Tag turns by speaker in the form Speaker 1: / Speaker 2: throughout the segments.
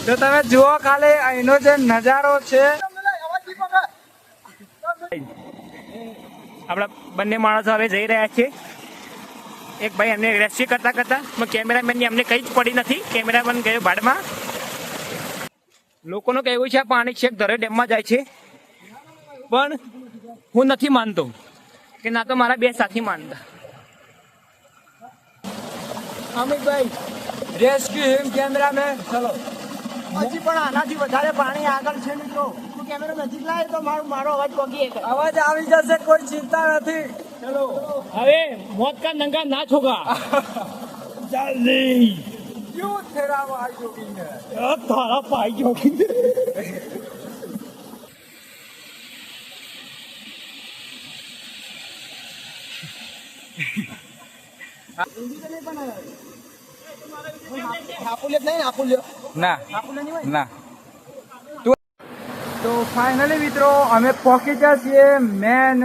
Speaker 1: તો તમે જુઓ ખાલી અહીંનો જે નજારો છે.
Speaker 2: આપણા બંને માણસો હવે જઈ રહ્યા છે. એક ભાઈ એમને રેસ્ક્યુ કરતા કરતા કેમેરામેનની અમને કંઈ જ પડી નથી. કેમેરામેન ગયો ભાડમાં. લોકોનું કહેવું છે આ પાણી છેક ધરે ડેમમાં જાય છે, પણ હું નથી માનતો કે ના તો મારા બે સાથી માનતા.
Speaker 1: અમિતભાઈ રેસ્ક્યુ હિમ કેમેરામેન ચલો.
Speaker 3: હજી પણ આનાથી વધારે પાણી આગળ છે મિત્રો. તું કેમેરા નજીક લાવે તો મારો અવાજ પગી
Speaker 1: અવાજ આવી જશે, કોઈ ચિંતા નથી. ચલો
Speaker 2: હવે મોત કા નંગા ના છોગા. જલ્દી
Speaker 1: ક્યું થેરા ભાઈ જોગીને
Speaker 2: તારા પાઈ જોગી.
Speaker 1: ના ના. તો ફાઇનલી મિત્રો અમે પહોંચી ગયા છીએ મેન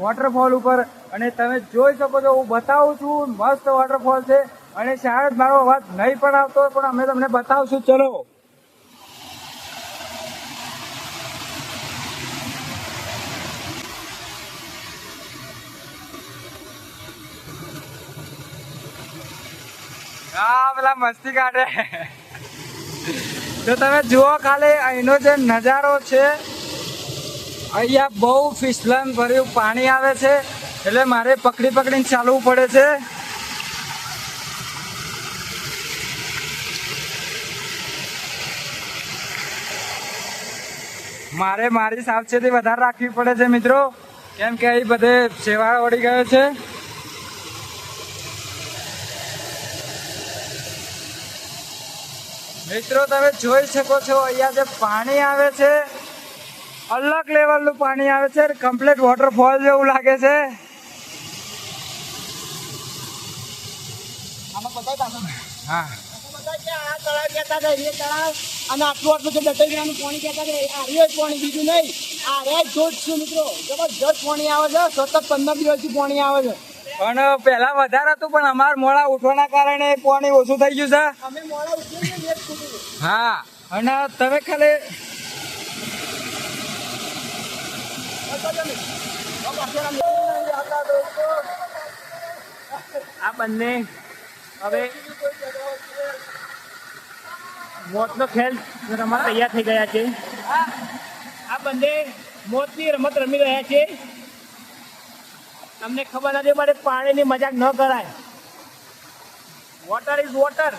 Speaker 1: વોટરફોલ ઉપર, અને તમે જોઈ શકો છો હું બતાવું છું. મસ્ત વોટરફોલ છે, અને શાયદ મારો અવાજ નહીં પણ આવતો પણ અમે તમને બતાવશું. ચલો હા પેલા મસ્તી કાઢે. તો તમે જુઓ ખાલી અહીંનો જે નજારો છે. અહીંયા બહુ ફિસલન ભર્યું પાણી આવે છે, એટલે મારે પકડીને ચાલવું પડે છે. મારે મારી સાવચેતી વધારે રાખવી પડે છે મિત્રો, કેમ કે અહીં બધે સેવા વળી ગયો છે. મિત્રો તમે જોઈ શકો છો અહીંયા જે પાણી આવે છે અલગ લેવલનું પાણી આવે છે. કમ્પ્લીટ વોટરફોલ જેવું લાગે છે. હા
Speaker 3: અને આટલું જે દટાઈનું પાણી કહેતા હતા આ પાણી બીજું નહીં. આ રે જોત છું મિત્રો, જબરજસ્ત પાણી આવે છે. સતત 15 દિવસથી પાણી આવે છે.
Speaker 1: પણ પેલા વધારે હતું, પણ અમારા મોડા ઉઠવાના કારણે પાણી ઓછું થઈ ગયું છે.
Speaker 3: અમે મોડા ઉઠીને લેટ સુધી.
Speaker 1: હા, અને તમે ખાલી
Speaker 2: આ બંને હવે મોતનો ખેલ રમવા તૈયાર થઈ ગયા છે. આ બંને મોતની રમત રમી રહ્યા છે. તમને ખબર નથી પડે પાણીની મજાક ન કરાય. Water is water.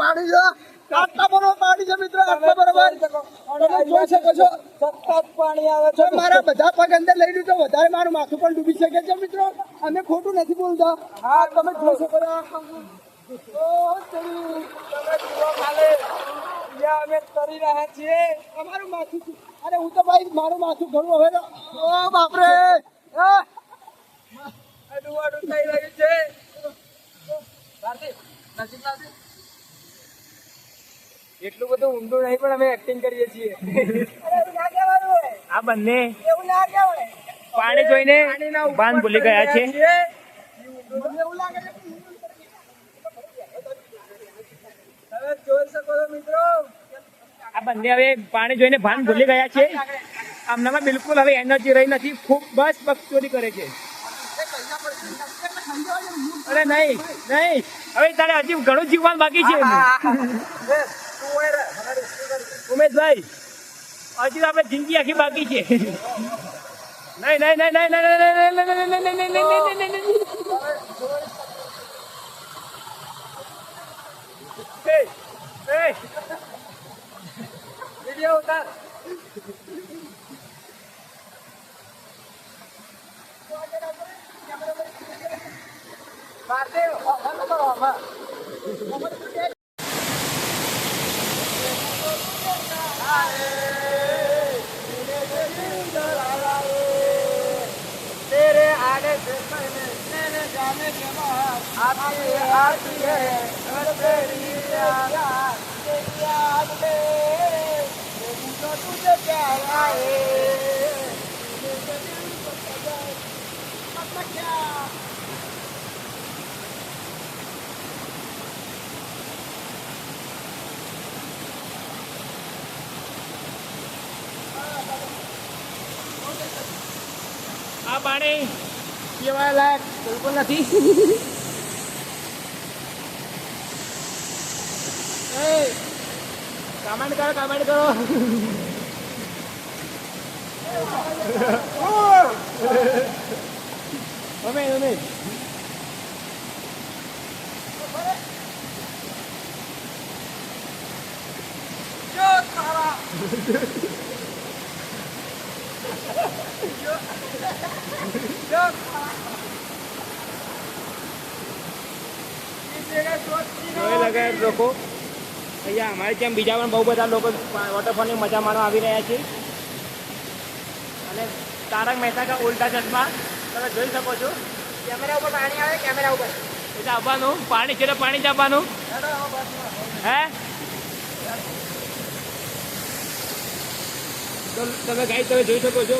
Speaker 3: પાણી છે આટલા બરોબર પાણી છે મિત્રો, આટલા બરોબર તમે જોઈ શકો છો.
Speaker 1: સતત પાણી આવે છે.
Speaker 3: મારા બધા પગ અંદર લઈ લીધું, વધારે મારું માથું પણ ડૂબી શકે છે મિત્રો. અમે ખોટું નથી બોલતા.
Speaker 1: હા,
Speaker 3: તમે જોઈ શકો છો.
Speaker 1: અમે કરી રહ્યા છીએ.
Speaker 3: અમારું માથું, અરે હું તો ભાઈ મારું માથું ઘણું હવે તો ઓ બાપરે
Speaker 1: અડું થઈ રહ્યું છે. એટલું બધું ઊંડું નહીં, પણ અમે એક્ટિંગ કરીએ છીએ.
Speaker 2: આ બંને
Speaker 3: એવું ના કહેવાય.
Speaker 2: પાણી જોઈને ભાન ભૂલી ગયા છે.
Speaker 3: એવું લાગે છે.
Speaker 1: તમે જોઈ શકો છો મિત્રો.
Speaker 2: આ બંને હવે પાણી જોઈને ભાન ભૂલી ગયા છે. આમનામાં બિલકુલ હવે એનર્જી રહી નથી. ખૂબ બસ બકચોદી કરે છે. અરે નહીં નહીં, હવે તારે હજી ઘણું જીવવાનું બાકી છે. ઉમેશભાઈ, હજી તો આપણે જિંદગી આખી બાકી છે. નહીં નહીં નહીં નહીં નહીં
Speaker 1: વિડીયો ઉતાર. तेरे आने से मैंने जाने के बाद आती है तेरी याद में
Speaker 2: આ પાણી પીવા લાયક બિલકુલ નથી. કમેન્ટ કરો, કમેન્ટ કરો. અમે લોકો અહીંયા અમારે જેમ બીજા પણ બહુ બધા લોકો વોટરફોલની મજા માણવા આવી રહ્યા છે. અને તારક મહેતા કા ઉલ્ટા ચશ્મા તમે જોઈ શકો છો.
Speaker 3: કેમેરા ઉપર પાણી આવે, કેમેરા ઉપર
Speaker 2: એટલે આવવાનું પાણી છે, પાણી જ આવવાનું. હે તો તમે ગાઈ તમે જોઈ શકો છો.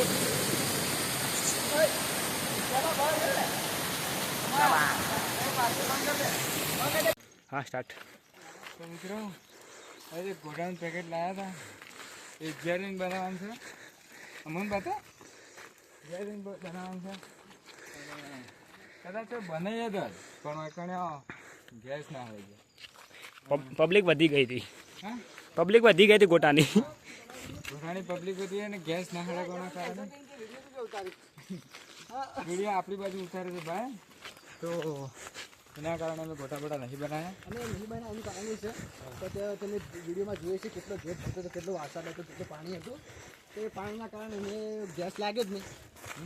Speaker 2: હા સ્ટાર્ટ.
Speaker 1: તો મિત્રો આજે ઘોડાનું પેકેટ લાવ્યા હતા. એ જેરીન બનાવવાનું છે. અમને પતા જેરીન બનાવવાનું છે. કદાચ બનાવીએ તો પણ કણે ગેસ ના હોય છે.
Speaker 2: પબ્લિક વધી ગઈ હતી.
Speaker 1: હા,
Speaker 2: પબ્લિક વધી ગઈ હતી ગોટાની.
Speaker 1: ઘોડાની પબ્લિક હતી અને ગેસ ના હળે કોના કારણે વિડીયો આપણી બાજુ ઉતારે છે ભાઈ. તો એના કારણે અમે ગોટા બોટા નહીં બનાવ્યા.
Speaker 3: અને નહીં બને એનું કારણ એ છે કે તમે વિડીયોમાં જોઈએ છે કેટલો ભેદ થતો હતો, કેટલો વરસાદ હતો, કેટલું પાણી હતું. તો એ પાણીના કારણે મેં ગેસ લાગ્યો જ નહીં.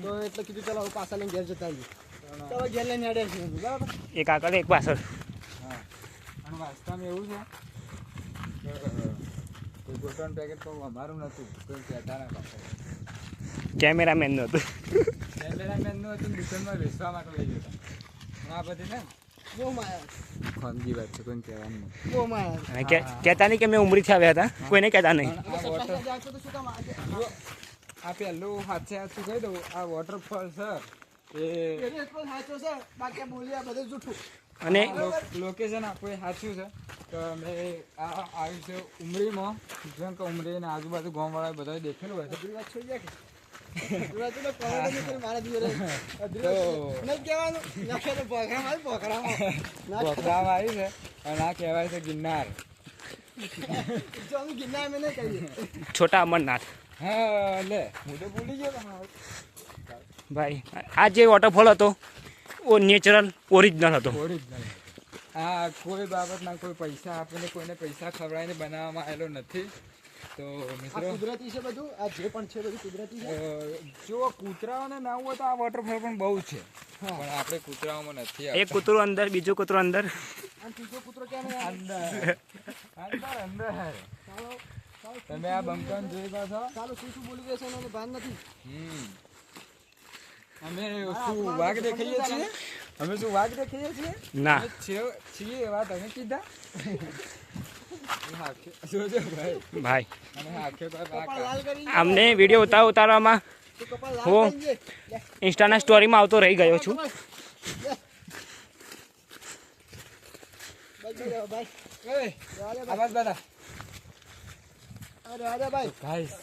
Speaker 3: તો એટલે કીધું ચાલો હવે પાછા લઈને ઘેર જતા આવીએ. તો હવે ઘેર લઈને અડે છે બરાબર.
Speaker 2: એક આગળ એક પાછળ.
Speaker 1: હા, અને વાસ્તવમાં એવું છે કે કોઈ ગોટાનું પેકેટ તો અમારું નહોતું, કોઈ કહેતા ના પાછળ
Speaker 2: કેમેરામેનનું હતું.
Speaker 1: કેમેરામેનનું હતું, દુકાનમાં વેચવા માટે લઈ જતા. આ બધી ને
Speaker 3: બહુ માયા,
Speaker 1: ખાનગી વાત છે, કોઈને કહેવાનું નથી.
Speaker 3: બહુ માયા.
Speaker 2: અને કહેતા નહીં કે મેં ઉમરીથી આવ્યા હતા, કોઈને કહેતા નહીં.
Speaker 1: પણ આ વોટર
Speaker 3: જાગતો તો શું કામ આજે?
Speaker 1: આ પહેલું હાથે હાથું કહી દઉં, આ વોટરફોલ છે એ
Speaker 3: એને એટલો સાચો છે, બાકી આ બોલ્યા બધું જૂઠું.
Speaker 2: અને
Speaker 1: લોકેશન આપણું સાચું છે. તો અમે આ આવ્યું છે ઉમરીમાં, જેમ કે ઉમરી અને આજુબાજુ ગામવાળા બધા દેખેલું હોય છે.
Speaker 3: બધી વાત છોડી જાય કે વાત તો કવર નહીં કરી મારા દિવસે
Speaker 1: તો
Speaker 3: નહીં કહેવાનું નાખે તો પોખરામાં
Speaker 1: વખરામાં આવી છે અને આ કહેવાય છે ગિરનાર.
Speaker 3: જો અમે ગિરનાર અમે નહીં કહીએ.
Speaker 2: છોટા અમરનાથ.
Speaker 1: હા, લે હું તો ભૂલી ગયો તમારો.
Speaker 2: ભાઈ આ જે વોટરફોલ હતો ઓ નેચરલ ઓરિજિનલ હતો.
Speaker 1: ઓરિજિનલ. આ કોઈ બાબતના કોઈ પૈસા આપીને કોઈને પૈસા ખવડાવીને બનાવવામાં આવેલો નથી. તો
Speaker 3: આ
Speaker 1: મિત્રો
Speaker 3: કુદરતી છે બધું, આ જે પણ છે બધું કુદરતી છે.
Speaker 1: જો કૂતરાઓને ના હોય તો આ વોટરફોલ પણ બહુ છે, પણ આપણે કૂતરાઓમાં નથી
Speaker 2: એક
Speaker 1: આવતા.
Speaker 2: કૂતરું અંદર, બીજું કૂતરું અંદર.
Speaker 3: અને ત્રીજો કૂતરો ક્યાં નહીં આવે?
Speaker 1: અંદર અંદર
Speaker 3: ચાલો ચાલો
Speaker 1: તમે આ બંકન જોઈ ગયા છો.
Speaker 3: ચાલો શું બોલી રહ્યા છે એને ભાન નથી.
Speaker 1: અમે શું વાઘ દેખાઈએ છીએ? અમે શું વાઘ દેખાઈએ છીએ?
Speaker 2: ના.
Speaker 1: અમે છીએ એવા તમે કીધા. જોજો ભાઈ,
Speaker 2: ભાઈ
Speaker 1: અને આંખે પર
Speaker 3: કપાળ લાલ કરી દે.
Speaker 2: અમને વિડીયો ઉતારવામાં
Speaker 3: તું કપાળ લાલ
Speaker 2: હું
Speaker 3: કરી દે. લે.
Speaker 2: ઇન્સ્ટાના સ્ટોરીમાં આવતો રહી ગયો છું.
Speaker 3: લે. ભાઈ
Speaker 1: ઓય, આવાજ બધા.
Speaker 3: અરે અરે ભાઈ
Speaker 1: ગાઈસ,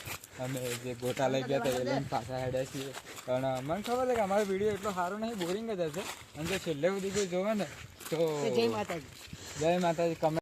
Speaker 1: અમે જે ગોટા લઈ ગયા હતા એ લઈને પાછા હેડ્યા છીએ. પણ મને ખબર છે કે અમારો વિડીયો એટલો સારો નહીં, બોરિંગ જ હશે. અને જો છેલ્લે સુધી કોઈ જોવે ને તો
Speaker 3: જય માતાજી.
Speaker 1: જય માતાજી. કમેન્ટ